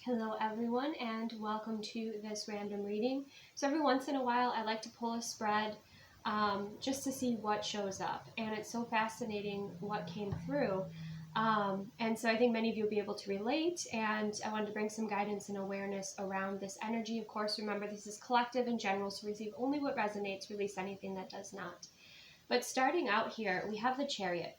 Hello everyone and welcome to this random reading. So every once in a while I like to pull a spread just to see what shows up, and it's so fascinating what came through. And so I think many of you will be able to relate, and I wanted to bring some guidance and awareness around this energy. Of course, remember this is collective and general, so receive only what resonates, release anything that does not. But starting out here, we have the Chariot,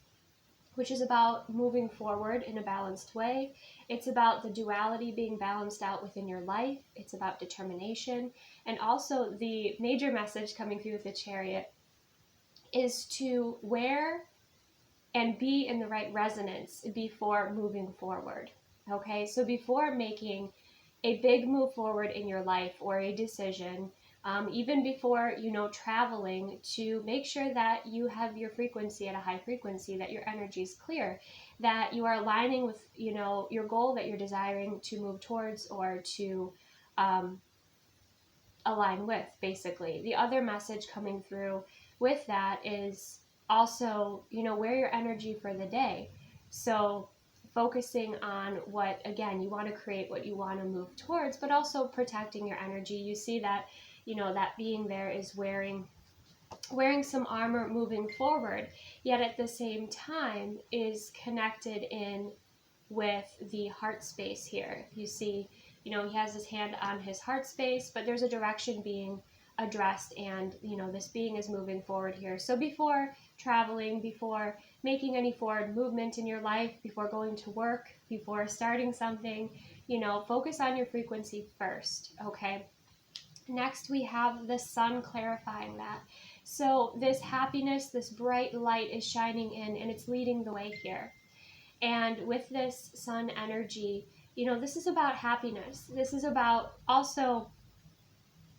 which is about moving forward in a balanced way. It's about the duality being balanced out within your life. It's about determination. And also the major message coming through with the Chariot is to wear and be in the right resonance before moving forward. Okay, so before making a big move forward in your life or a decision, even before, traveling, to make sure that you have your frequency at a high frequency, that your energy is clear, that you are aligning with, your goal that you're desiring to move towards or to align with, basically. The other message coming through with that is also, wear your energy for the day. So focusing on what, again, you want to create, what you want to move towards, but also protecting your energy. You see that, that being there is wearing some armor moving forward, yet at the same time is connected in with the heart space here. You see, he has his hand on his heart space, but there's a direction being addressed, and this being is moving forward here. So before traveling, before making any forward movement in your life, before going to work, before starting something, focus on your frequency first. Okay, next we have the sun clarifying that. So this happiness, this bright light is shining in, and it's leading the way here. And with this sun energy, this is about happiness. This is about also,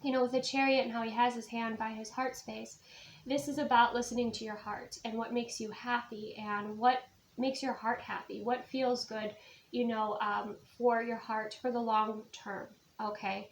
with the Chariot and how he has his hand by his heart space, this is about listening to your heart and what makes you happy and what makes your heart happy, what feels good, for your heart for the long term, okay?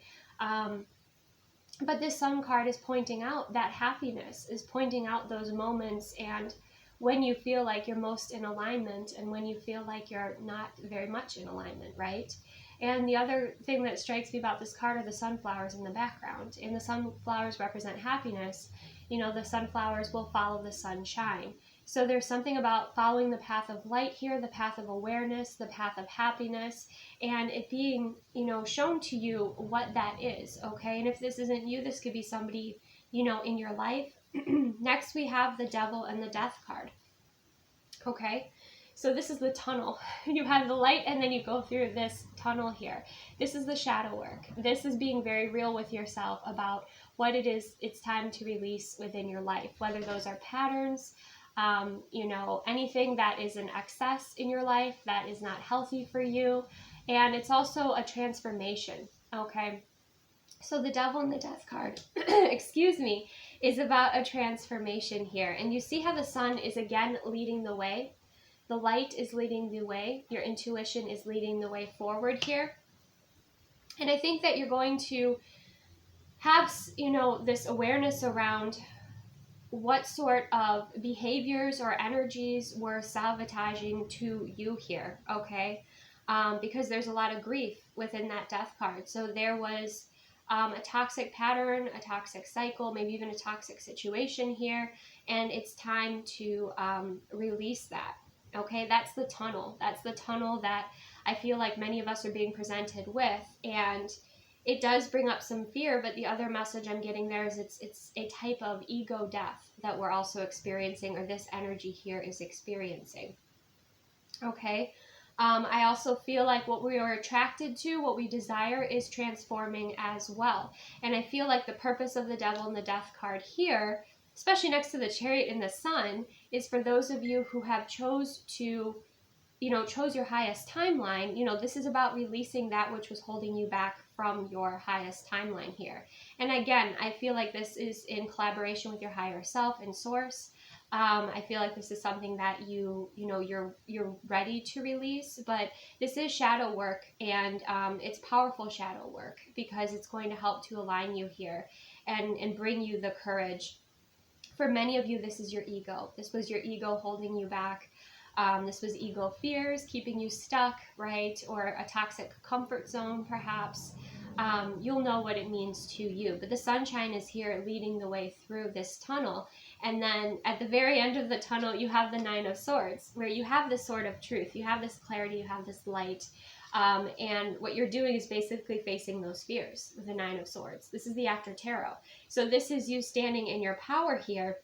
But this sun card is pointing out that happiness, is pointing out those moments and when you feel like you're most in alignment and when you feel like you're not very much in alignment, right? And the other thing that strikes me about this card are the sunflowers in the background. And the sunflowers represent happiness. The sunflowers will follow the sunshine. So there's something about following the path of light here, the path of awareness, the path of happiness, and it being, shown to you what that is, okay? And if this isn't you, this could be somebody, in your life. Next, we have the Devil and the Death card. Okay, so this is the tunnel. You have the light and then you go through this tunnel here. This is the shadow work. This is being very real with yourself about what it is it's time to release within your life, whether those are patterns, anything that is in excess in your life that is not healthy for you. And it's also a transformation, okay? So the Devil and the Death card, excuse me, is about a transformation here. And you see how the sun is again leading the way. The light is leading the way. Your intuition is leading the way forward here. And I think that you're going to have, this awareness around what sort of behaviors or energies were sabotaging to you here, okay? Because there's a lot of grief within that Death card. So there was a toxic pattern, a toxic cycle, maybe even a toxic situation here, and it's time to release that. Okay, that's the tunnel. That's the tunnel that I feel like many of us are being presented with, and it does bring up some fear, but the other message I'm getting there is it's a type of ego death that we're also experiencing, or this energy here is experiencing. Okay, I also feel like what we are attracted to, what we desire, is transforming as well. And I feel like the purpose of the Devil and the Death card here, especially next to the Chariot and the Sun, is for those of you who have chose your highest timeline. This is about releasing that which was holding you back from your highest timeline here. And again, I feel like this is in collaboration with your higher self and source. I feel like this is something that you're ready to release, but this is shadow work, and it's powerful shadow work because it's going to help to align you here and bring you the courage. For many of you, this is your ego. This was your ego holding you back. This was ego fears, keeping you stuck, right? Or a toxic comfort zone, perhaps. You'll know what it means to you. But the sunshine is here leading the way through this tunnel. And then at the very end of the tunnel, you have the Nine of Swords, where you have this sort of truth. You have this clarity, you have this light. And what you're doing is basically facing those fears with the Nine of Swords. This is the After Tarot. So this is you standing in your power here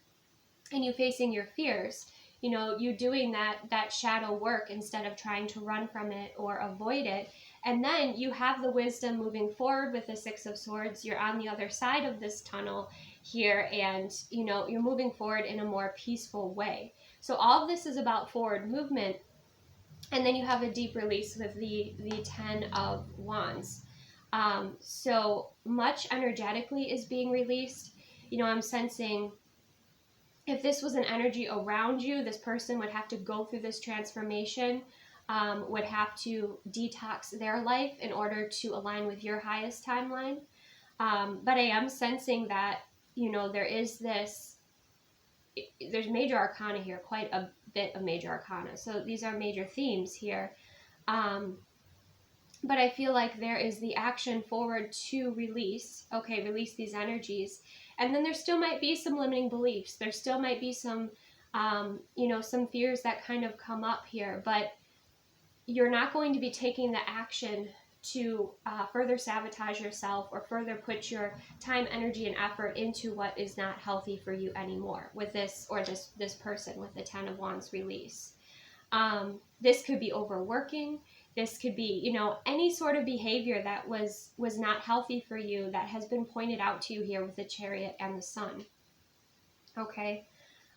and you facing your fears. You know, you doing that shadow work instead of trying to run from it or avoid it. And then you have the wisdom moving forward with the Six of Swords. You're on the other side of this tunnel here, and you know, you're moving forward in a more peaceful way. So all of this is about forward movement. And then you have a deep release with the Ten of Wands. So much energetically is being released. You know, I'm sensing if this was an energy around you, this person would have to go through this transformation, would have to detox their life in order to align with your highest timeline. But I am sensing that, you know, there's major arcana here, quite a bit of major arcana. So these are major themes here. But I feel like there is the action forward to release these energies. And then there still might be some limiting beliefs. There still might be some, you know, some fears that kind of come up here. But you're not going to be taking the action to further sabotage yourself or further put your time, energy, and effort into what is not healthy for you anymore with this or this person with the Ten of Wands release. This could be overworking. This could be, you know, any sort of behavior that was not healthy for you that has been pointed out to you here with the Chariot and the Sun. Okay.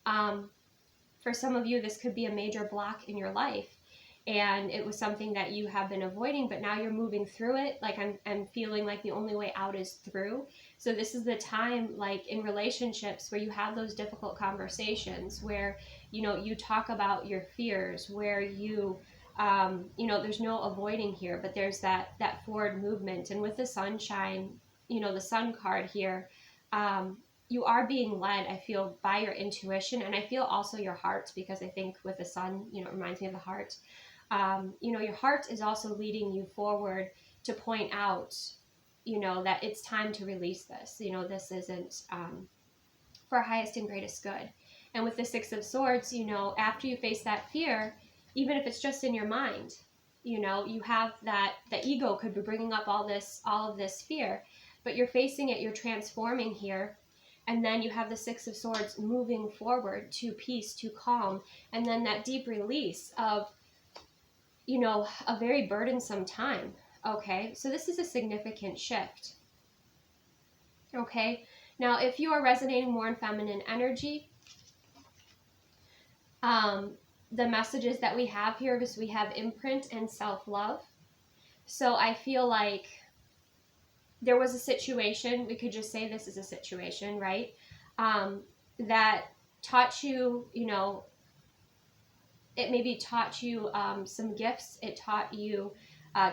For some of you, this could be a major block in your life. And it was something that you have been avoiding, but now you're moving through it. Like I'm feeling like the only way out is through. So this is the time, like in relationships, where you have those difficult conversations, where, you know, you talk about your fears, where you, you know, there's no avoiding here, but there's that forward movement. And with the sunshine, you know, the Sun card here, you are being led, I feel, by your intuition, and I feel also your heart, because I think with the Sun, you know, it reminds me of the heart. You know, your heart is also leading you forward to point out, you know, that it's time to release this. You know, this isn't for our highest and greatest good. And with the Six of Swords, you know, after you face that fear, even if it's just in your mind, you know, you have the ego could be bringing up all of this fear, but you're facing it, you're transforming here. And then you have the Six of Swords moving forward to peace, to calm, and then that deep release of, you know, a very burdensome time. Okay, so this is a significant shift. Okay, now if you are resonating more in feminine energy, the messages that we have here is we have imprint and self-love. So I feel like there was a situation, we could just say this is a situation, right? That taught you, you know, it maybe taught you some gifts. It taught you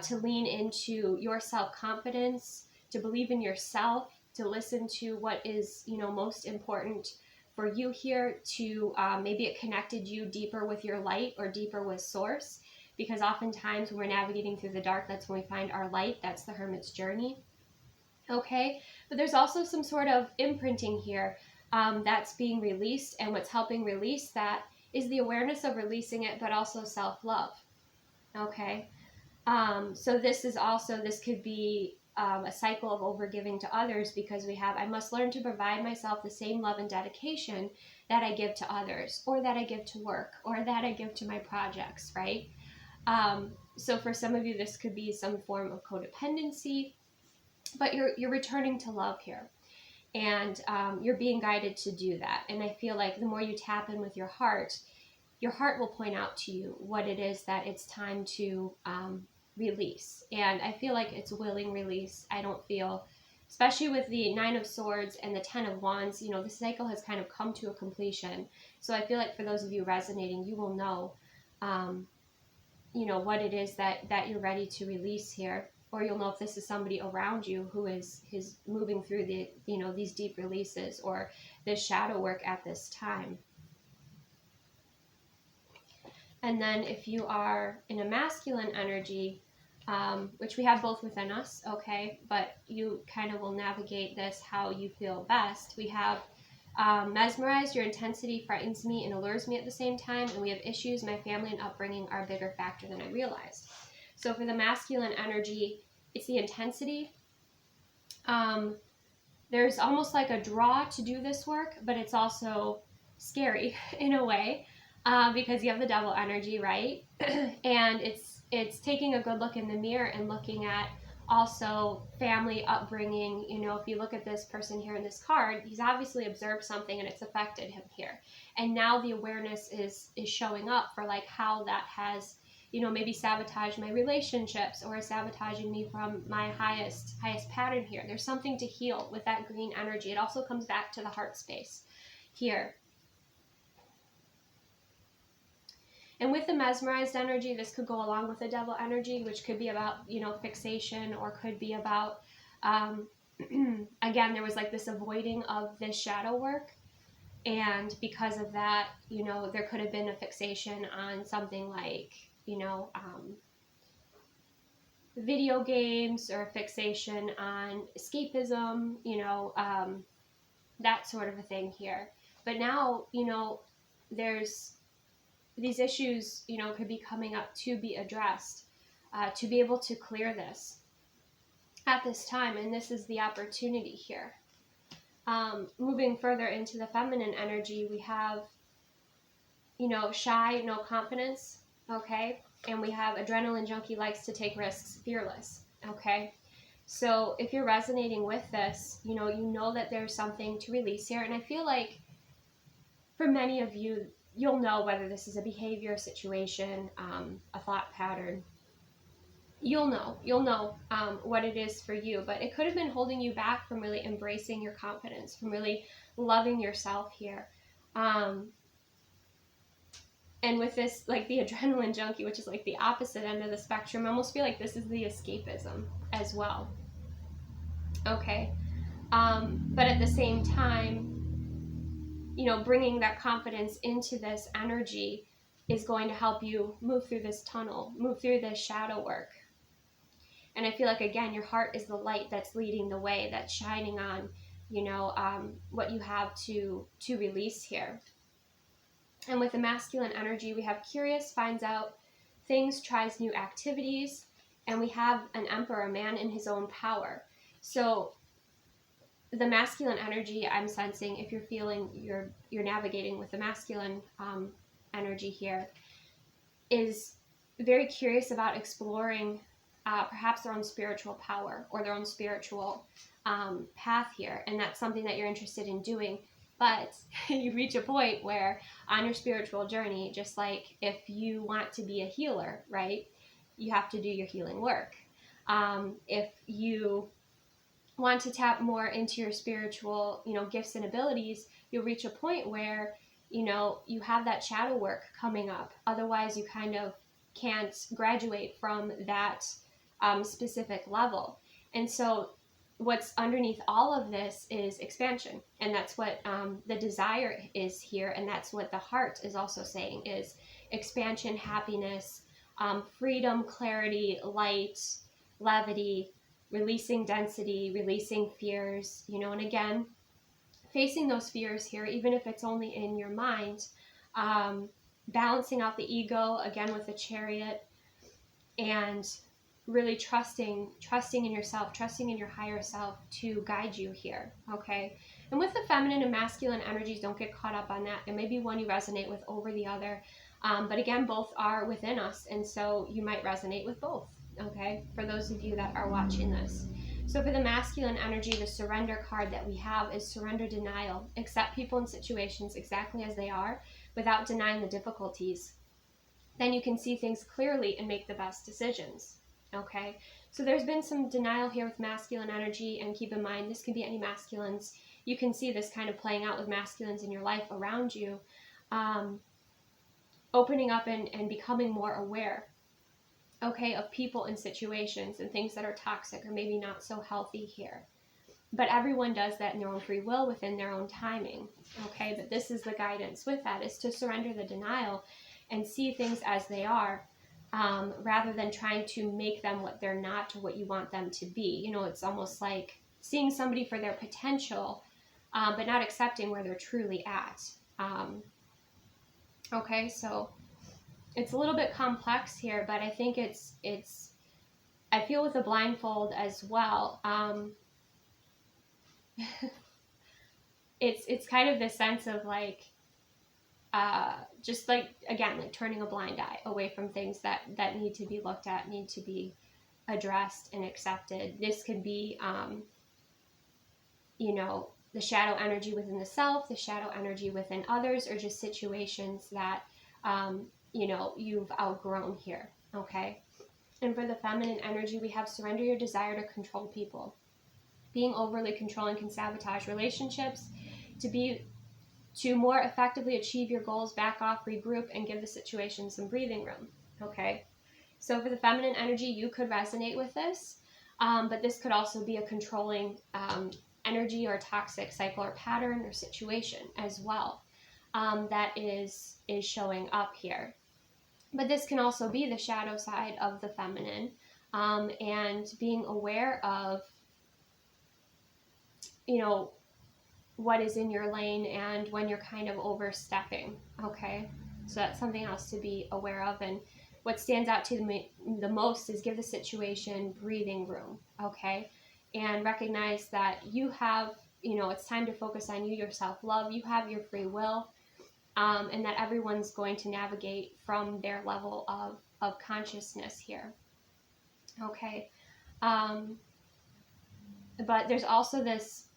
to lean into your self-confidence, to believe in yourself, to listen to what is, you know, most important for you here, to maybe it connected you deeper with your light or deeper with source, because oftentimes when we're navigating through the dark, that's when we find our light. That's the hermit's journey. Okay, but there's also some sort of imprinting here that's being released, and what's helping release that is the awareness of releasing it, but also self-love. Okay, so this could be a cycle of overgiving to others, because we have, I must learn to provide myself the same love and dedication that I give to others, or that I give to work, or that I give to my projects, right? So for some of you, this could be some form of codependency, but you're returning to love here. And you're being guided to do that. And I feel like the more you tap in with your heart will point out to you what it is that it's time to release. And I feel like it's willing release. I don't feel, especially with the Nine of Swords and the Ten of Wands, you know, the cycle has kind of come to a completion. So I feel like for those of you resonating, you will know, you know, what it is that you're ready to release here. Or you'll know if this is somebody around you who is moving through the, you know, these deep releases or this shadow work at this time. And then if you are in a masculine energy, which we have both within us, okay, but you kind of will navigate this how you feel best. We have mesmerized, your intensity frightens me and allures me at the same time, and we have issues, my family and upbringing are a bigger factor than I realized. So for the masculine energy, it's the intensity. There's almost like a draw to do this work, but it's also scary in a way, because you have the devil energy, right? And it's taking a good look in the mirror and looking at also family upbringing. You know, if you look at this person here in this card, he's obviously observed something and it's affected him here. And now the awareness is showing up for like how that has, you know, maybe sabotaged my relationships or sabotaging me from my highest pattern here. There's something to heal with that green energy. It also comes back to the heart space here. And with the mesmerized energy, this could go along with the devil energy, which could be about, you know, fixation, or could be about, again, there was like this avoiding of this shadow work. And because of that, you know, there could have been a fixation on something like, you know, video games, or a fixation on escapism, you know, that sort of a thing here. But now, you know, there's these issues, you know, could be coming up to be addressed, to be able to clear this at this time. And this is the opportunity here. Moving further into the feminine energy, we have, you know, shy, no confidence, okay? And we have adrenaline junkie, likes to take risks, fearless, okay? So if you're resonating with this, you know that there's something to release here. And I feel like for many of you, you'll know whether this is a behavior, situation, a thought pattern. You'll know what it is for you, but it could have been holding you back from really embracing your confidence, from really loving yourself here. And with this, like the adrenaline junkie, which is like the opposite end of the spectrum, I almost feel like this is the escapism as well. Okay. But at the same time, you know, bringing that confidence into this energy is going to help you move through this tunnel, move through this shadow work. And I feel like, again, your heart is the light that's leading the way, that's shining on, you know, what you have to release here. And with the masculine energy, we have curious, finds out things, tries new activities, and we have an emperor, a man in his own power. So the masculine energy, I'm sensing, if you're feeling you're navigating with the masculine energy here, is very curious about exploring perhaps their own spiritual power or their own spiritual path here. And that's something that you're interested in doing. But you reach a point where on your spiritual journey, just like if you want to be a healer, right, you have to do your healing work. If you want to tap more into your spiritual, you know, gifts and abilities, you'll reach a point where, you know, you have that shadow work coming up. Otherwise, you kind of can't graduate from that specific level. And so what's underneath all of this is expansion. And that's what the desire is here. And that's what the heart is also saying is expansion, happiness, freedom, clarity, light, levity, releasing density, releasing fears, you know, and again, facing those fears here, even if it's only in your mind, balancing out the ego, again, with the Chariot, and really trusting in yourself, trusting in your higher self to guide you here, okay? And with the feminine and masculine energies, don't get caught up on that. There may be one you resonate with over the other, but again, both are within us, and so you might resonate with both. Okay, for those of you that are watching this. So for the masculine energy, the surrender card that we have is surrender, denial. Accept people and situations exactly as they are without denying the difficulties. Then you can see things clearly and make the best decisions. Okay, so there's been some denial here with masculine energy, and keep in mind, this can be any masculines. You can see this kind of playing out with masculines in your life around you, opening up and becoming more aware, okay, of people and situations and things that are toxic or maybe not so healthy here. But everyone does that in their own free will, within their own timing, okay? But this is the guidance with that, is to surrender the denial and see things as they are, rather than trying to make them what they're not or what you want them to be. You know, it's almost like seeing somebody for their potential, but not accepting where they're truly at. Okay, so it's a little bit complex here, but I think I feel with the blindfold as well, it's kind of this sense of like, just like, again, like turning a blind eye away from things that need to be looked at, need to be addressed and accepted. This could be, you know, the shadow energy within the self, the shadow energy within others, or just situations that, you know, you've outgrown here, okay? And for the feminine energy, we have surrender your desire to control people. Being overly controlling can sabotage relationships. To more effectively achieve your goals, back off, regroup, and give the situation some breathing room, okay? So for the feminine energy, you could resonate with this, but this could also be a controlling energy or toxic cycle or pattern or situation as well, that is showing up here. But this can also be the shadow side of the feminine, and being aware of, you know, what is in your lane and when you're kind of overstepping, okay? So that's something else to be aware of. And what stands out to me the most is give the situation breathing room, okay? And recognize that you have, you know, it's time to focus on you, your self-love, you have your free will, and that everyone's going to navigate from their level of consciousness here, okay? But there's also this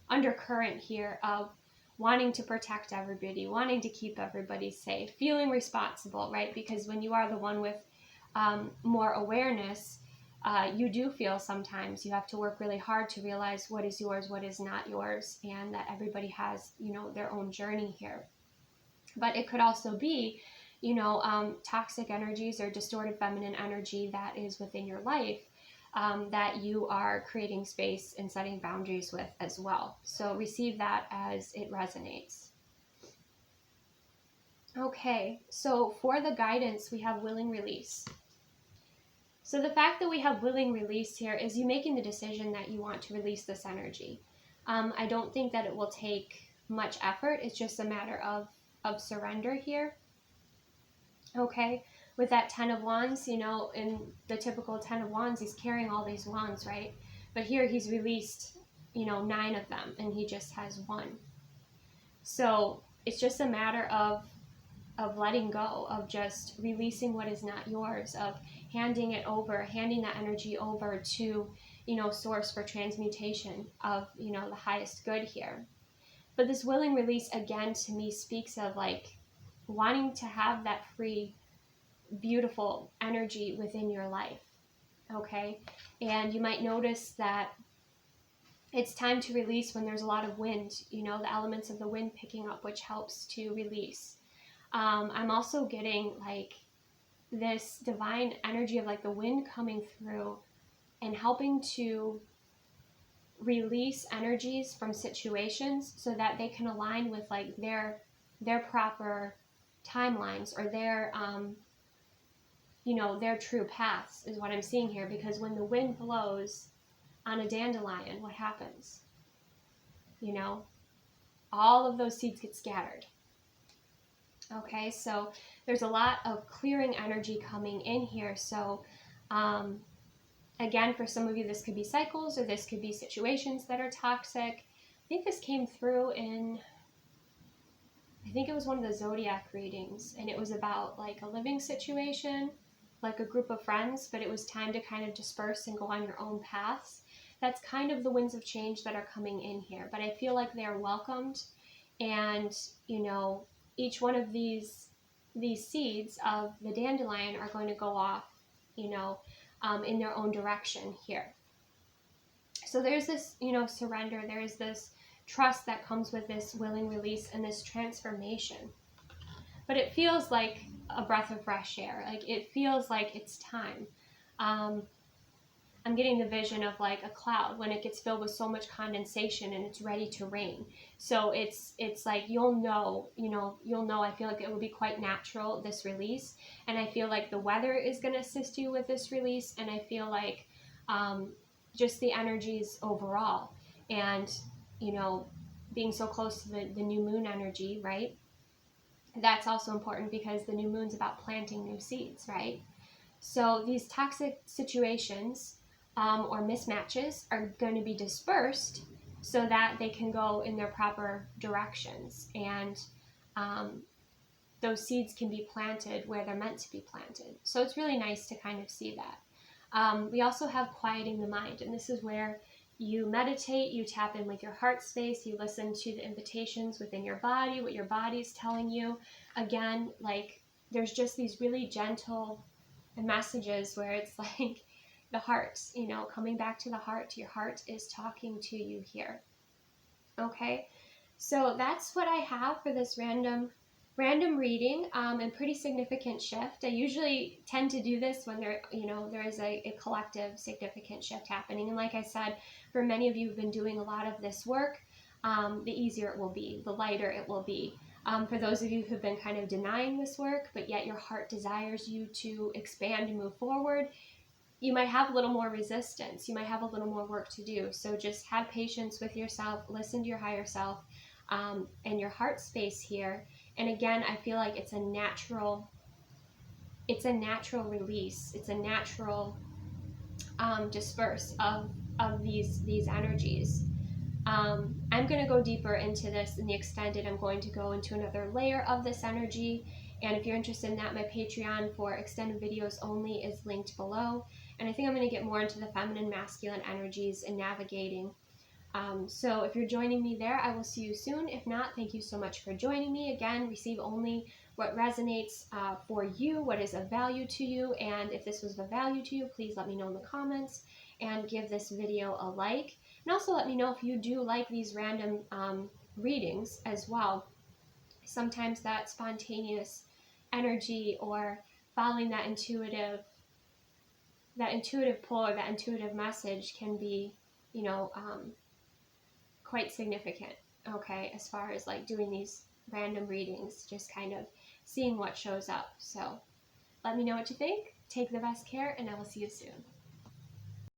undercurrent here of wanting to protect everybody, wanting to keep everybody safe, feeling responsible, right? Because when you are the one with more awareness, you do feel sometimes you have to work really hard to realize what is yours, what is not yours, and that everybody has, you know, their own journey here. But it could also be, you know, toxic energies or distorted feminine energy that is within your life, that you are creating space and setting boundaries with as well. So receive that as it resonates. Okay, so for the guidance, we have willing release. So the fact that we have willing release here is you making the decision that you want to release this energy. I don't think that it will take much effort. It's just a matter of surrender here. Okay, with that 10 of Wands, you know, in the typical 10 of Wands, he's carrying all these wands, right? But here he's released, you know, 9 of them, and he just has 1. So it's just a matter of letting go, of just releasing what is not yours, of handing it over, handing that energy over to, you know, source for transmutation of, you know, the highest good here. But this willing release, again, to me speaks of like wanting to have that free, beautiful energy within your life, okay? And you might notice that it's time to release when there's a lot of wind, you know, the elements of the wind picking up, which helps to release. I'm also getting like this divine energy of like the wind coming through and helping to release energies from situations so that they can align with like their proper timelines or their you know, their true paths is what I'm seeing here. Because when the wind blows on a dandelion, what happens? You know, all of those seeds get scattered. Okay, so there's a lot of clearing energy coming in here. So again, for some of you, this could be cycles or this could be situations that are toxic. I think this came through in, I think it was one of the zodiac readings, and it was about like a living situation, like a group of friends, but it was time to kind of disperse and go on your own paths. That's kind of the winds of change that are coming in here, but I feel like they are welcomed. And, you know, each one of these seeds of the dandelion are going to go off, you know, in their own direction here. So there's this, you know, surrender. There's this trust that comes with this willing release and this transformation. But it feels like a breath of fresh air. Like it feels like it's time. I'm I'm getting the vision of like a cloud when it gets filled with so much condensation and it's ready to rain. So it's like you'll know, I feel like it will be quite natural, this release. And I feel like the weather is going to assist you with this release. And I feel like just the energies overall. And, being so close to the new moon energy, right? That's also important because the new moon's about planting new seeds, right? So these toxic situations or mismatches are going to be dispersed so that they can go in their proper directions, and those seeds can be planted where they're meant to be planted. So it's really nice to kind of see that. We also have quieting the mind, and this is where you meditate, you tap in with your heart space, you listen to the invitations within your body, what your body's telling you. Again, like there's just these really gentle messages where it's like the heart, coming back to the heart. Your heart is talking to you here. Okay, so that's what I have for this random reading, and pretty significant shift. I usually tend to do this when there is a collective significant shift happening. And like I said, for many of you who've been doing a lot of this work, the easier it will be, the lighter it will be. For those of you who've been kind of denying this work, but yet your heart desires you to expand and move forward, you might have a little more resistance. You might have a little more work to do. So just have patience with yourself, listen to your higher self, and your heart space here. And again, I feel like it's a natural release. It's a natural disperse of these energies. I'm going to go deeper into this in the extended. I'm going to go into another layer of this energy. And if you're interested in that, my Patreon for extended videos only is linked below. And I think I'm going to get more into the feminine, masculine energies and navigating. So if you're joining me there, I will see you soon. If not, thank you so much for joining me. Again, receive only what resonates for you, what is of value to you. And if this was of value to you, please let me know in the comments and give this video a like. And also let me know if you do like these random readings as well. Sometimes that spontaneous energy or following that intuitive pull or that intuitive message can be, quite significant, okay, as far as like doing these random readings, just kind of seeing what shows up. So let me know what you think. Take the best care, and I will see you soon.